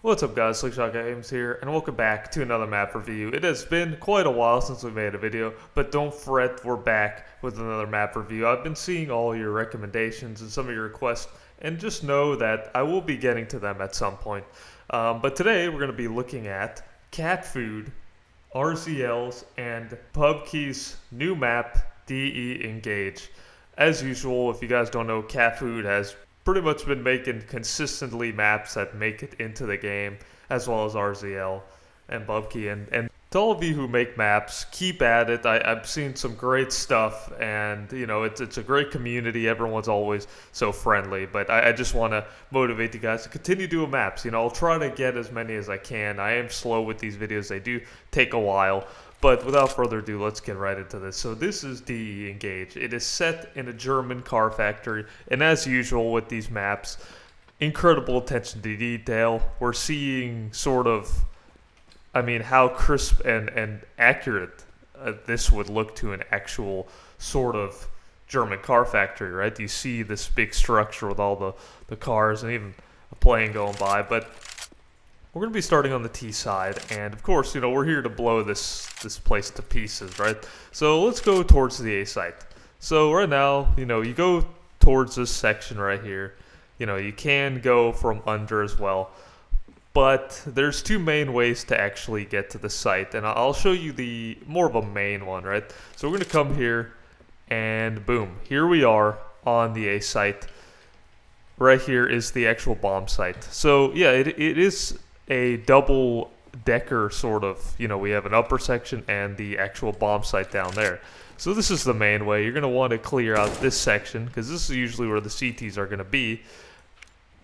What's up guys, Slingshot Games here, and welcome back to another map review. It has been quite a while since we made a video, but don't fret, we're back with another map review. I've been seeing all your recommendations and some of your requests, and just know that I will be getting to them at some point. But today we're going to be looking at cat food, RZLs, and PUBKey's new map, DE Engage. As usual, if you guys don't know, cat food has pretty much been making consistently maps that make it into the game, as well as RZL and PUBKey. And to all of you who make maps, keep at it. I've seen some great stuff, and you know it's a great community. Everyone's always so friendly. But I just want to motivate you guys to continue doing maps. You know, I'll try to get as many as I can. I am slow with these videos; they do take a while. But without further ado, let's get right into this. So this is DE Engage. It is set in a German car factory, and as usual with these maps, incredible attention to detail. We're seeing sort of, how crisp and accurate this would look to an actual sort of German car factory, right? You see this big structure with all the cars and even a plane going by, but we're going to be starting on the T side, and of course, you know, we're here to blow this place to pieces, right? So let's go towards the A site. So right now, you know, you go towards this section right here. You know, you can go from under as well, but there's two main ways to actually get to the site, and I'll show you the more of a main one, right? So we're going to come here, and boom, here we are on the A site. Right here is the actual bomb site. So yeah, it is a double decker sort of, you know, we have an upper section and the actual bomb site down there. So this is the main way. You're going to want to clear out this section because this is usually where the CTs are going to be.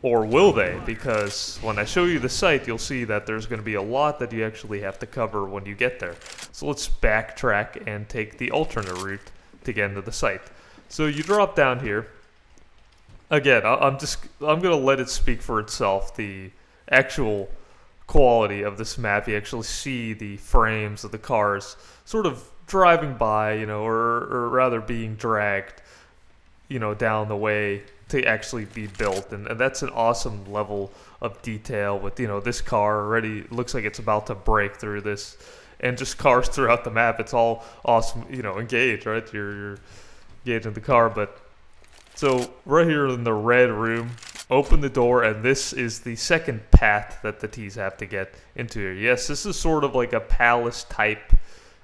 Or will they? Because when I show you the site, you'll see that there's going to be a lot that you actually have to cover when you get there. So let's backtrack and take the alternate route to get into the site. So you drop down here. Again, I'm going to let it speak for itself. The actual quality of this map, you actually see the frames of the cars sort of driving by, you know, or rather being dragged, you know, down the way to actually be built, and that's an awesome level of detail with, you know, this car already looks like it's about to break through this, and just cars throughout the map. It's all awesome, you know, engage, right? You're engaging the car. But so right here in the red room, open the door, and this is the second path that the T's have to get into here. Yes, this is sort of like a palace type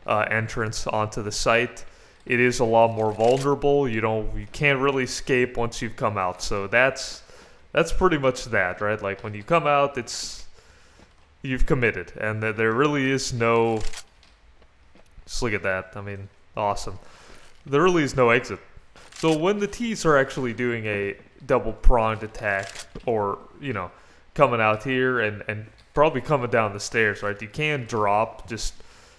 entrance onto the site. It is a lot more vulnerable. You can't really escape once you've come out. So that's pretty much that, right? Like when you come out, you've committed, and there really is no. Just look at that. I mean, awesome. There really is no exit. So when the T's are actually doing a double pronged attack, or, you know, coming out here and probably coming down the stairs, right? You can drop, just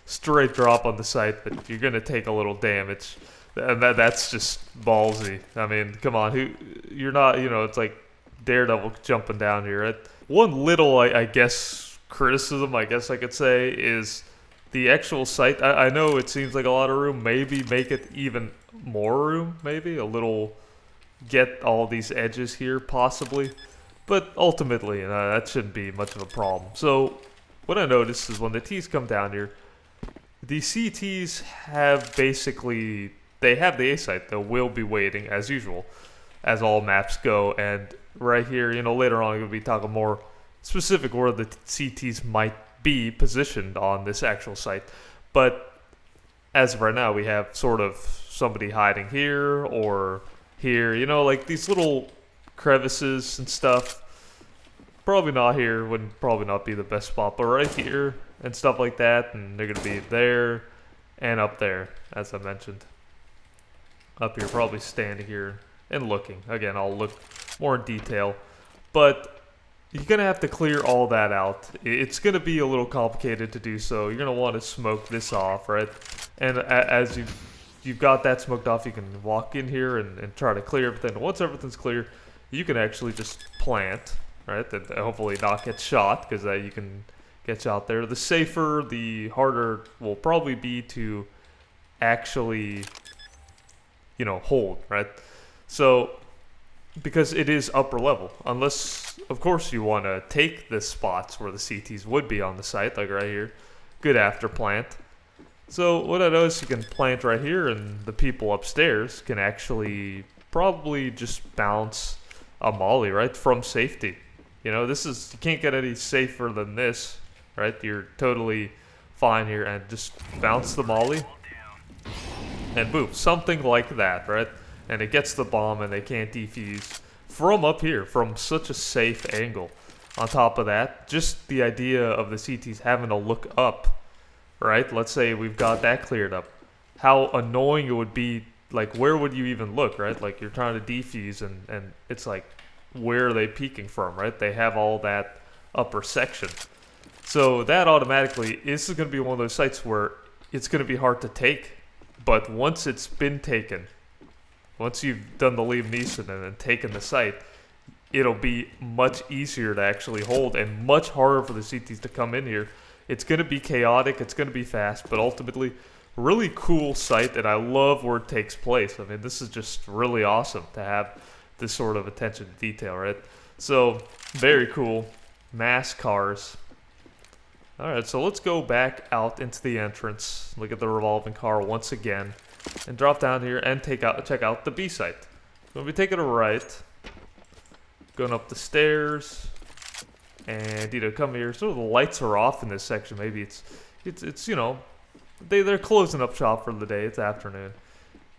straight drop on the site, but you're going to take a little damage. And that's just ballsy. I mean, come on, you're not, you know, it's like Daredevil jumping down here. Right? One little, I guess, criticism, I guess I could say, is the actual site. I know it seems like a lot of room. Maybe make it even more room, maybe a little, get all these edges here possibly, but ultimately that shouldn't be much of a problem. So what I noticed is when the T's come down here, the CTs have basically, they have the A site. They will be waiting as usual, as all maps go. And right here, you know, later on I'm going to be talking more specific where the CTs might be positioned on this actual site. But as of right now, we have sort of somebody hiding here or here, you know, like these little crevices and stuff. Probably not here, would probably not be the best spot, but right here and stuff like that, and they're gonna be there and up there, as I mentioned. Up here, probably standing here and looking. Again, I'll look more in detail, but you're gonna have to clear all that out. It's gonna be a little complicated to do so. You're gonna want to smoke this off, right? And as you've got that smoked off, you can walk in here and try to clear everything. Once everything's clear, you can actually just plant, right? And hopefully not get shot, because you can get shot there. The safer, the harder will probably be to actually, you know, hold, right? So because it is upper level. Unless, of course, you want to take the spots where the CTs would be on the site, like right here. Good after plant. So what I noticed, you can plant right here, and the people upstairs can actually probably just bounce a molly right from safety. You know, this is, you can't get any safer than this, right? You're totally fine here, and just bounce the molly, and boom, something like that, right? And it gets the bomb, and they can't defuse from up here, from such a safe angle. On top of that, just the idea of the CTs having to look up, right? Let's say we've got that cleared up. How annoying it would be, like, where would you even look, right? Like, you're trying to defuse, and it's like, where are they peeking from, right? They have all that upper section. So that automatically, this is going to be one of those sites where it's going to be hard to take. But once it's been taken, once you've done the Liam Neeson and then taken the site, it'll be much easier to actually hold and much harder for the CTs to come in here. It's going to be chaotic, it's going to be fast, but ultimately, really cool site, and I love where it takes place. I mean, this is just really awesome to have this sort of attention to detail, right? So, very cool. Mass cars. Alright, so let's go back out into the entrance, look at the revolving car once again, and drop down here and check out the B site. We'll be taking a right, going up the stairs, and come here. So the lights are off in this section. Maybe it's you know, they're closing up shop for the day. It's afternoon.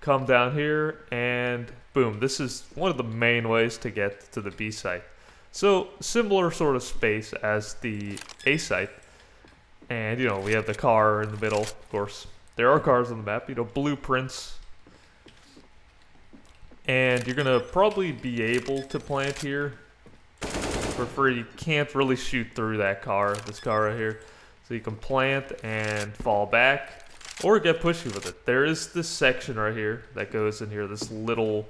Come down here, and boom. This is one of the main ways to get to the B site. So similar sort of space as the A site. And, we have the car in the middle, of course. There are cars on the map, blueprints. And you're going to probably be able to plant here for free. You can't really shoot through that car, this car right here. So you can plant and fall back or get pushy with it. There is this section right here that goes in here, this little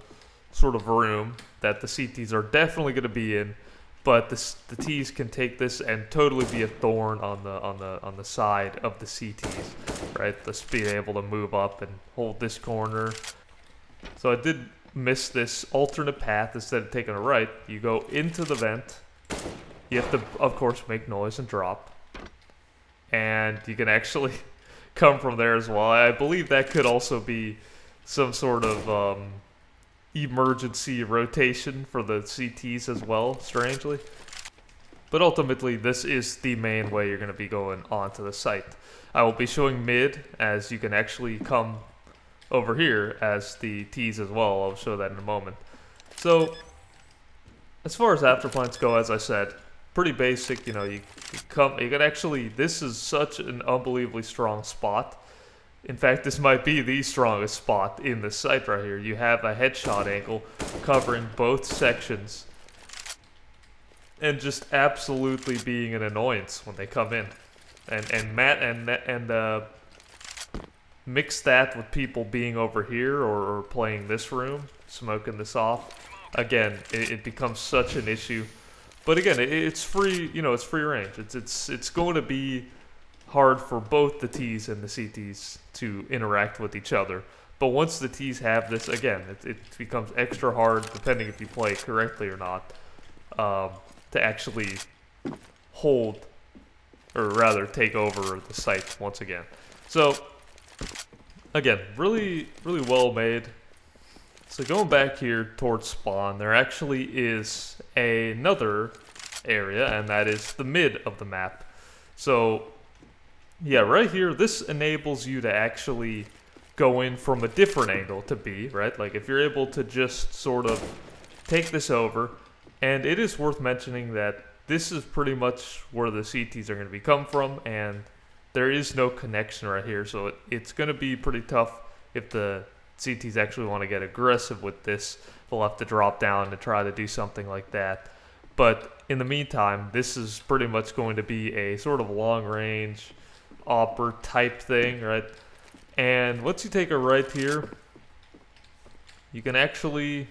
sort of room that the CTs are definitely going to be in. But the T's can take this and totally be a thorn on the side of the CTs, right? Just being able to move up and hold this corner. So I did miss this alternate path. Instead of taking a right, you go into the vent. You have to, of course, make noise and drop. And you can actually come from there as well. I believe that could also be some sort of emergency rotation for the CTs as well, strangely. But ultimately, this is the main way you're going to be going onto the site. I will be showing mid, as you can actually come over here as the T's as well. I'll show that in a moment. So, as far as afterplants go, as I said, pretty basic. You can actually, this is such an unbelievably strong spot. In fact, this might be the strongest spot in the site right here. You have a headshot angle covering both sections and just absolutely being an annoyance when they come in. And mix that with people being over here or playing this room, smoking this off. Again, it becomes such an issue. But again, it's free, it's free range. It's going to be hard for both the T's and the CTs to interact with each other. But once the T's have this, again, it becomes extra hard, depending if you play it correctly or not, to actually hold, or rather take over the site once again. So, again, really, really well made. So going back here towards spawn, there actually is another area, and that is the mid of the map. So, yeah, right here, this enables you to actually go in from a different angle to B, right? Like, if you're able to just sort of take this over, and it is worth mentioning that this is pretty much where the CTs are going to be come from, and there is no connection right here, so it's going to be pretty tough if the CTs actually want to get aggressive with this. They'll have to drop down to try to do something like that. But in the meantime, this is pretty much going to be a sort of long-range Opper type thing, right? And once you take a right here, you can actually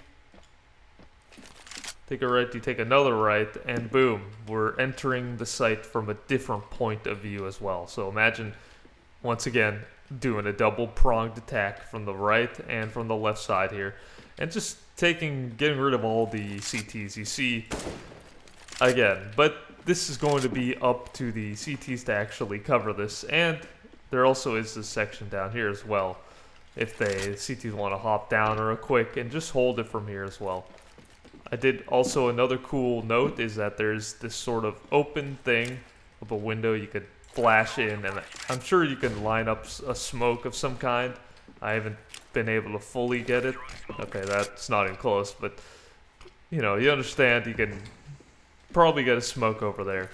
take a right, you take another right, and boom, we're entering the site from a different point of view as well. So imagine, once again, doing a double-pronged attack from the right and from the left side here, and just getting rid of all the CTs you see again. But this is going to be up to the CTs to actually cover this, and there also is this section down here as well, if the CTs want to hop down real quick and just hold it from here as well. I did also, another cool note is that there's this sort of open thing of a window you could flash in, and I'm sure you can line up a smoke of some kind. I haven't been able to fully get it. Okay, that's not even close, but you know, you understand, you can probably get a smoke over there.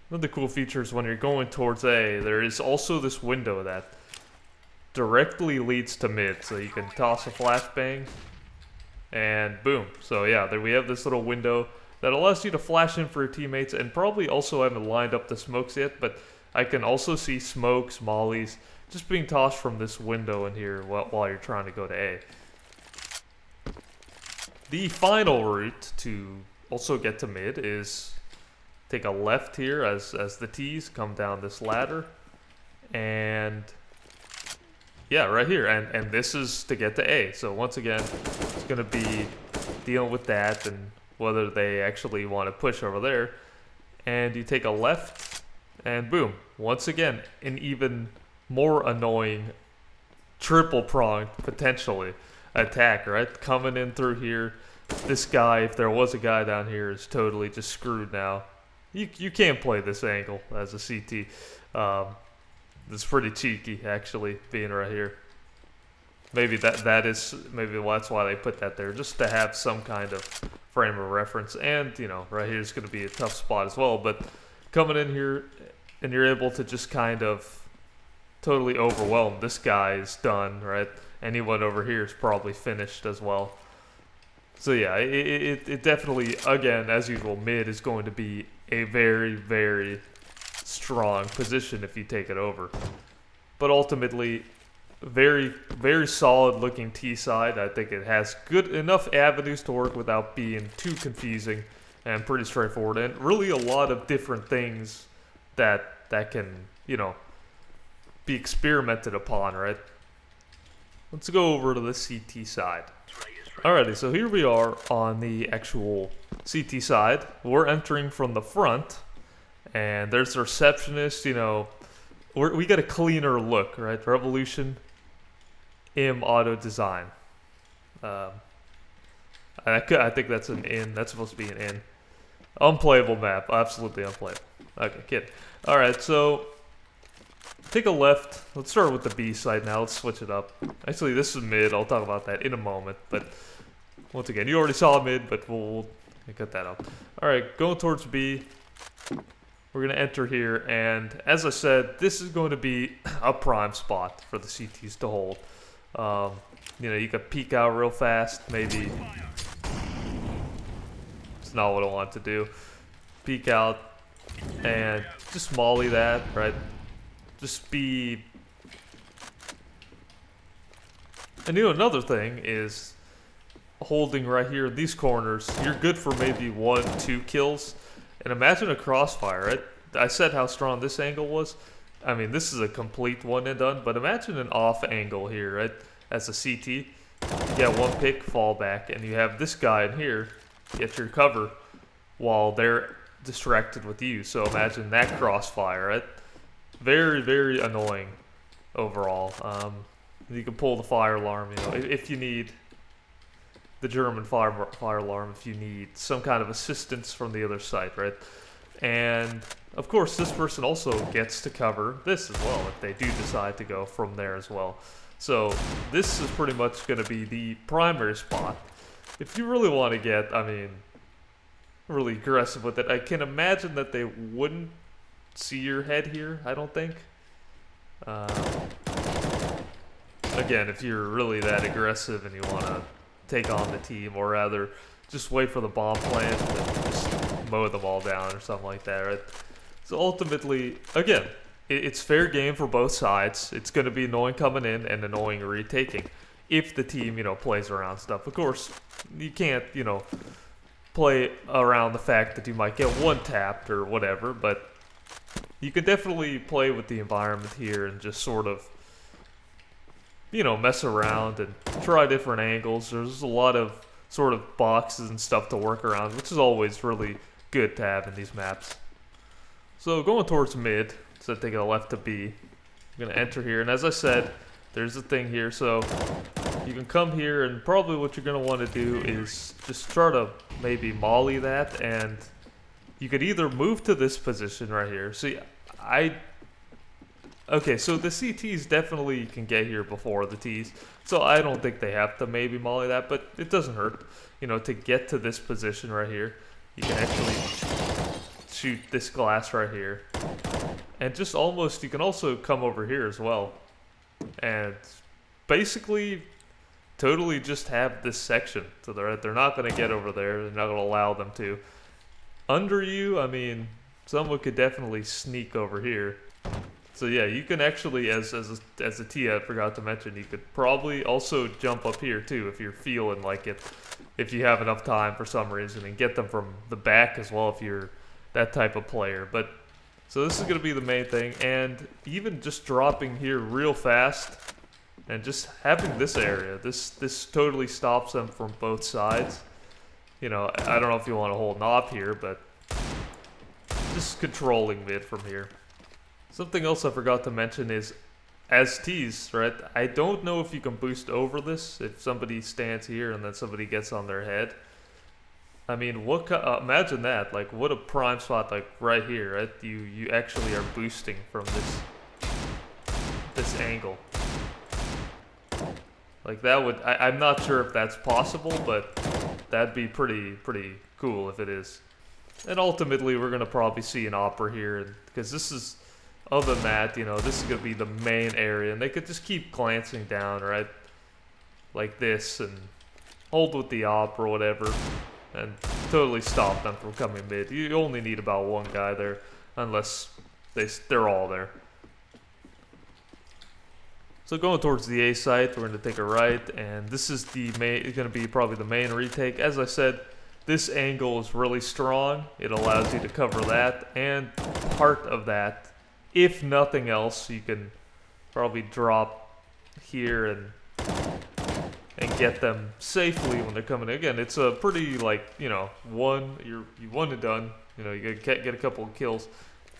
One of the cool features when you're going towards A, there is also this window that directly leads to mid, so you can toss a flashbang and boom. So yeah, there we have this little window that allows you to flash in for your teammates, and probably also haven't lined up the smokes yet, but I can also see smokes, mollies, just being tossed from this window in here while you're trying to go to A. The final route to also get to mid is take a left here as the T's come down this ladder, and yeah, right here, and this is to get to A. So once again, it's going to be dealing with that and whether they actually want to push over there. And you take a left, and boom, once again, an even more annoying triple-pronged, potentially, attack, right? Coming in through here. This guy, if there was a guy down here, is totally just screwed now. You can't play this angle as a CT. It's pretty cheeky, actually, being right here. Maybe that's why they put that there, just to have some kind of frame of reference. And, you know, right here is going to be a tough spot as well. But coming in here, and you're able to just kind of totally overwhelm. This guy is done, right? Anyone over here is probably finished as well. So yeah, it definitely, again, as usual, mid is going to be a very, very strong position if you take it over. But ultimately, very, very solid looking T side. I think it has good enough avenues to work without being too confusing, and pretty straightforward, and really a lot of different things that can, you know, be experimented upon, right? Let's go over to the CT side. Alrighty, so here we are on the actual CT side. We're entering from the front, and there's the receptionist. You know, we got a cleaner look, right? Revolution M Auto Design. I think that's an in. That's supposed to be an in. Unplayable map. Absolutely unplayable. Okay, kid. Alright, so take a left. Let's start with the B side now. Let's switch it up. Actually, this is mid. I'll talk about that in a moment. But once again, you already saw mid, but we'll cut that up. Alright, going towards B. We're going to enter here. And as I said, this is going to be a prime spot for the CTs to hold. You know, you could peek out real fast. Maybe. It's not what I want to do. Peek out and just molly that, right? Just be... And you know, another thing is holding right here in these corners. You're good for maybe 1-2 kills. And imagine a crossfire, right? I said how strong this angle was. I mean, this is a complete one and done, but imagine an off angle here, right? As a CT, you get one pick, fall back, and you have this guy in here get your cover while they're distracted with you. So imagine that crossfire, right? Very, very annoying overall. You can pull the fire alarm, you know, if you need the German fire alarm, if you need some kind of assistance from the other side, right? And of course, this person also gets to cover this as well if they do decide to go from there as well. So this is pretty much going to be the primary spot. If you really want to get, I mean, really aggressive with it, I can imagine that they wouldn't see your head here, I don't think. Again, if you're really that aggressive and you want to take on the team, or rather just wait for the bomb plant and just mow them all down or something like that, right? So ultimately, again, it's fair game for both sides. It's going to be annoying coming in and annoying retaking if the team, you know, plays around stuff. Of course, you can't, you know, play around the fact that you might get one tapped or whatever, but you can definitely play with the environment here and just sort of, you know, mess around and try different angles. There's a lot of sort of boxes and stuff to work around, which is always really good to have in these maps. So going towards mid, so taking a left to B, I'm going to enter here, and as I said, there's a thing here, so you can come here, and probably what you're going to want to do is just try to maybe molly that, and you could either move to this position right here. See, okay, so the CTs definitely can get here before the Ts, so I don't think they have to maybe molly that, but it doesn't hurt, you know, to get to this position right here. You can actually shoot this glass right here, and just almost, you can also come over here as well, and basically totally just have this section, so they're not going to get over there, they're not going to allow them to. Under you, I mean, someone could definitely sneak over here. So yeah, you can actually, as a T, I forgot to mention, you could probably also jump up here too if you're feeling like it, if you have enough time for some reason, and get them from the back as well if you're that type of player. But so this is going to be the main thing, and even just dropping here real fast and just having this area, this totally stops them from both sides. You know, I don't know if you want to hold knob here, but just controlling mid from here. Something else I forgot to mention is, as T's, right, I don't know if you can boost over this, if somebody stands here and then somebody gets on their head. I mean, imagine that, like, what a prime spot, like, right here, right? You actually are boosting from this angle. Like, that would, I'm not sure if that's possible, but that'd be pretty cool if it is. And ultimately, we're going to probably see an Opera here, because this is, other than that, you know, this is going to be the main area, and they could just keep glancing down, right? Like this, and hold with the Op or whatever, and totally stop them from coming mid. You only need about one guy there, unless they're all there. So going towards the A site, we're going to take a right, and this is the main, going to be probably the main retake. As I said, this angle is really strong. It allows you to cover that, and part of that, if nothing else, you can probably drop here and get them safely when they're coming in. Again, it's a pretty, like, you know, you one and done. You know, you get a couple of kills,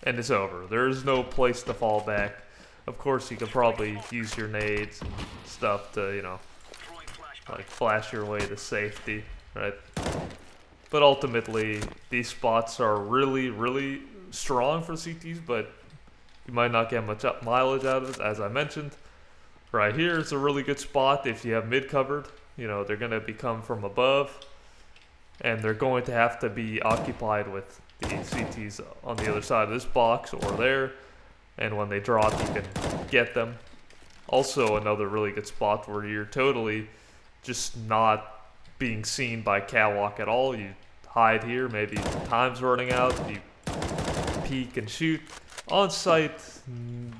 and it's over. There's no place to fall back. Of course, you could probably use your nades and stuff to, you know, like flash your way to safety, right? But ultimately, these spots are really strong for CTs, but you might not get much mileage out of it, as I mentioned. Right here is a really good spot if you have mid covered. You know, they're going to be come from above, and they're going to have to be occupied with the CTs on the other side of this box or there. And when they drop, you can get them. Also, another really good spot where you're totally just not being seen by Catwalk at all. You hide here, maybe time's running out, you peek and shoot. On site,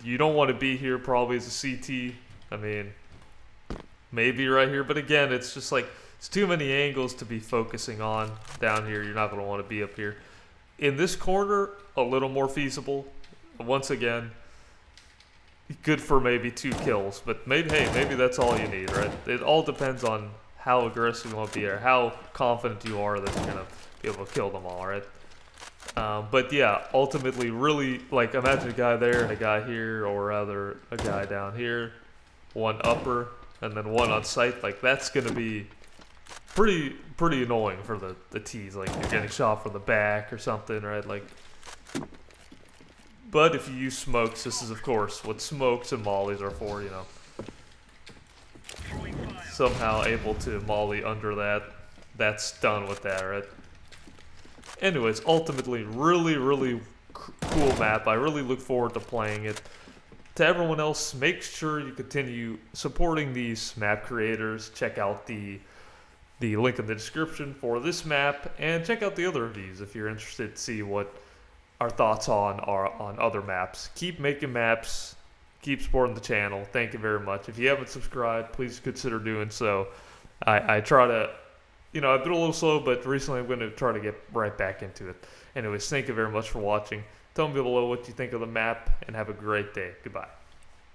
you don't want to be here probably as a CT. I mean, maybe right here, but again, it's just like, it's too many angles to be focusing on down here. You're not going to want to be up here. In this corner, a little more feasible. Once again, good for maybe 2 kills, but maybe, hey, maybe that's all you need, right? It all depends on how aggressive you want to be or how confident you are that you're going to be able to kill them all, right? But yeah, ultimately, really, like, imagine a guy there and a guy here, or rather a guy down here, one upper, and then one on site. Like, that's going to be pretty annoying for the T's. Like, you're getting shot from the back or something, right? Like, but if you use smokes, this is, of course, what smokes and mollies are for, you know. Somehow able to molly under that. That's done with that, right? Anyways, ultimately, really cool map. I really look forward to playing it. To everyone else, make sure you continue supporting these map creators. Check out the link in the description for this map, and check out the other reviews if you're interested to see what our thoughts on other maps. Keep making maps. Keep supporting the channel. Thank you very much. If you haven't subscribed, please consider doing so. I try to, you know, I've been a little slow, but recently I'm going to try to get right back into it. Anyways, thank you very much for watching. Tell me below what you think of the map, and have a great day. Goodbye.